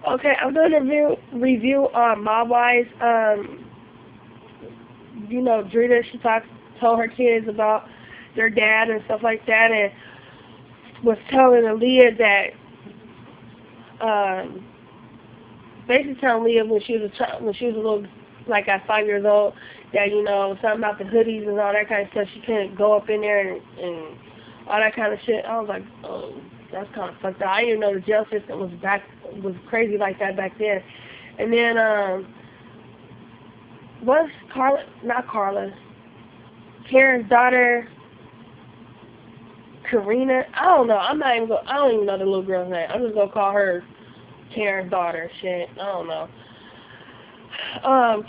Okay, I'm doing a review on my wife's, Drita, she told her kids about their dad and stuff like that, and was telling Aaliyah that, basically telling Leah when she was a child, when she was a little, like at 5 years old, that, something about the hoodies and all that kind of stuff, she couldn't go up in there and all that kind of shit. I was like, oh, that's kind of fucked up. I didn't even know the jail system was crazy like that back then. And then, what's Karen's daughter, Karina? I don't know. I don't even know the little girl's name. I'm just gonna call her Karen's daughter. Shit, I don't know.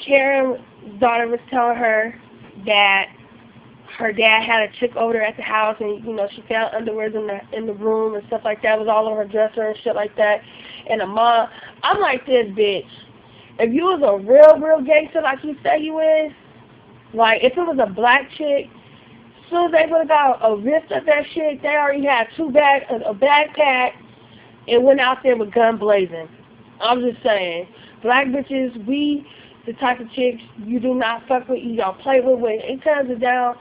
Karen's daughter was telling her that her dad had a chick over there at the house, and she found underwears in the room and stuff like that. It was all over her dresser and shit like that. And the mom, I'm like this bitch. If you was a real gangster like you say you is, like if it was a black chick, as soon as they would have got a wrist of that shit, they already had a backpack, and went out there with gun blazing. I'm just saying, black bitches, we the type of chicks you do not fuck with, you don't play with. When it comes down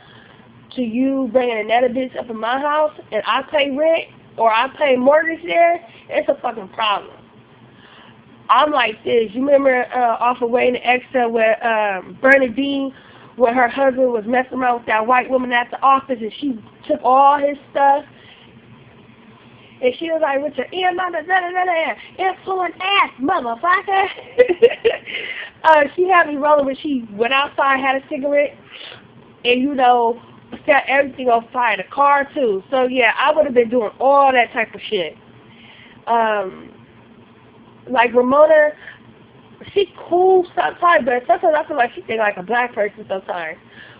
to you bringing another bitch up in my house and I pay rent or I pay mortgage there, it's a fucking problem. I'm like this. You remember off of Wayne and Exeter where Bernadine, where her husband was messing around with that white woman at the office and she took all his stuff? And she was like, with your influence ass motherfucker. She had me rolling when she went outside, had a cigarette, and set everything on fire, the car too. So yeah, I would have been doing all that type of shit. Like Ramona, she cool sometimes, but sometimes I feel like she think like a black person sometimes.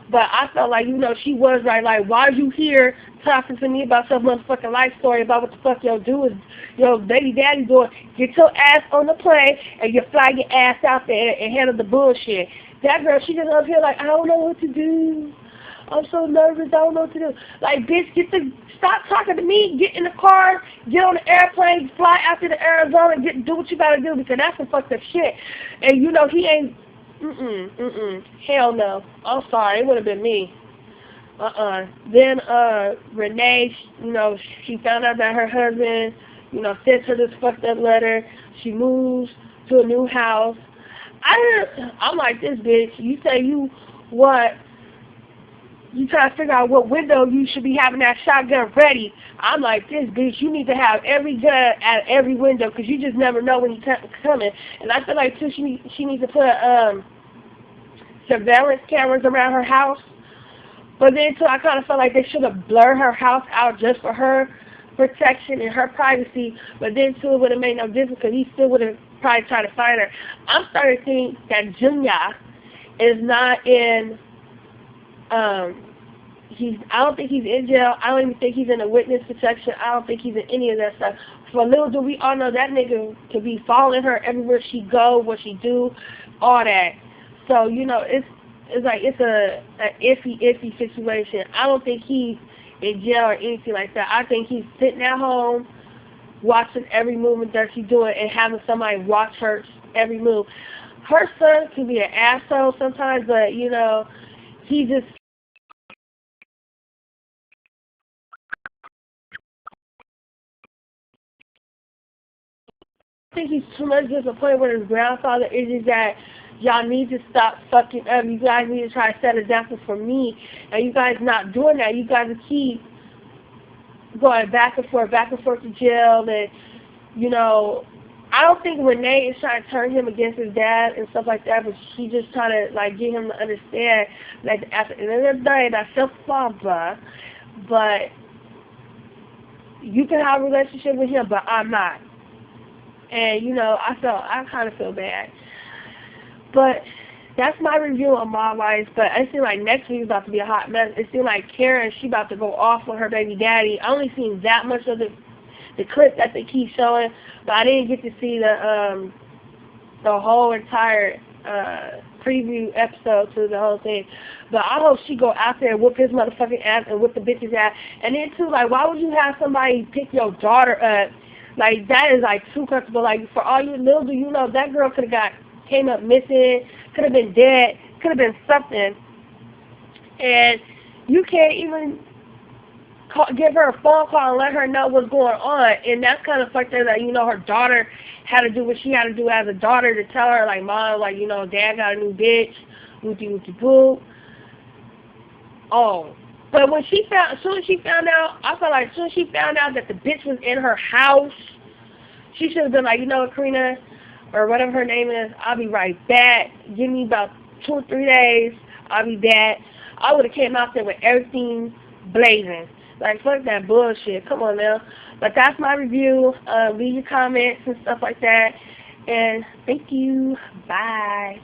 But I felt like, she was right. Like, why are you here talking to me about some motherfucking life story about what the fuck your baby daddy doing? Get your ass on the plane and you fly your ass out there and handle the bullshit. That girl, she just up here like, I don't know what to do. I'm so nervous. I don't know what to do. Like, bitch, stop talking to me. Get in the car. Get on the airplane. Fly out to Arizona. Do what you gotta do, because that's some fucked up shit. And he ain't. Hell no. I'm sorry. It would have been me. Then Renee, she found out that her husband, sent her this fucked up letter. She moves to a new house. I'm like this bitch. You say you try to figure out what window you should be having that shotgun ready. I'm like this bitch. You need to have every gun at every window, because you just never know when he's coming. And I feel like too, she needs to put surveillance cameras around her house. But then too, I kind of felt like they should have blurred her house out just for her protection and her privacy. But then too, it would have made no difference, because he still would have probably tried to find her. I'm starting to think that Junior is not in. I don't think he's in jail. I don't even think he's in a witness protection. I don't think he's in any of that stuff. For little do we all know, that nigga could be following her everywhere she go, what she do, all that. So it's like it's a iffy situation. I don't think he's in jail or anything like that. I think he's sitting at home, watching every movement that she's doing, and having somebody watch her every move. Her son can be an asshole sometimes, but he just. I think he's too much disappointed with his grandfather. It is that y'all need to stop fucking up. You guys need to try to set an example for me. And you guys not doing that. You guys keep going back and forth to jail. And, I don't think Renee is trying to turn him against his dad and stuff like that, but she just trying to, like, get him to understand that at the end of the day, that's your father, but you can have a relationship with him, but I'm not. And, I kind of feel bad. But that's my review on my life. But it seems like next week is about to be a hot mess. It seems like Karen, she about to go off on her baby daddy. I only seen that much of the clip that they keep showing, but I didn't get to see the whole entire preview episode to the whole thing. But I hope she go out there and whoop his motherfucking ass and whoop the bitch's ass. And then too, like, why would you have somebody pick your daughter up Like, that is, like, too comfortable. Like, for all you little do you know, that girl could have came up missing, could have been dead, could have been something. And you can't even give her a phone call and let her know what's going on. And that's kind of fucked up that, you know, her daughter had to do what she had to do as a daughter to tell her, like, Mom, like, you know, Dad got a new bitch, whoopty-whoopty-boo. Oh. But when as soon as she found out, I felt like as soon as she found out that the bitch was in her house, she should have been like, you know what, Karina, or whatever her name is, I'll be right back. Give me about 2 or 3 days. I'll be back. I would have came out there with everything blazing. Like, fuck that bullshit. Come on now. But that's my review. Leave your comments and stuff like that. And thank you. Bye.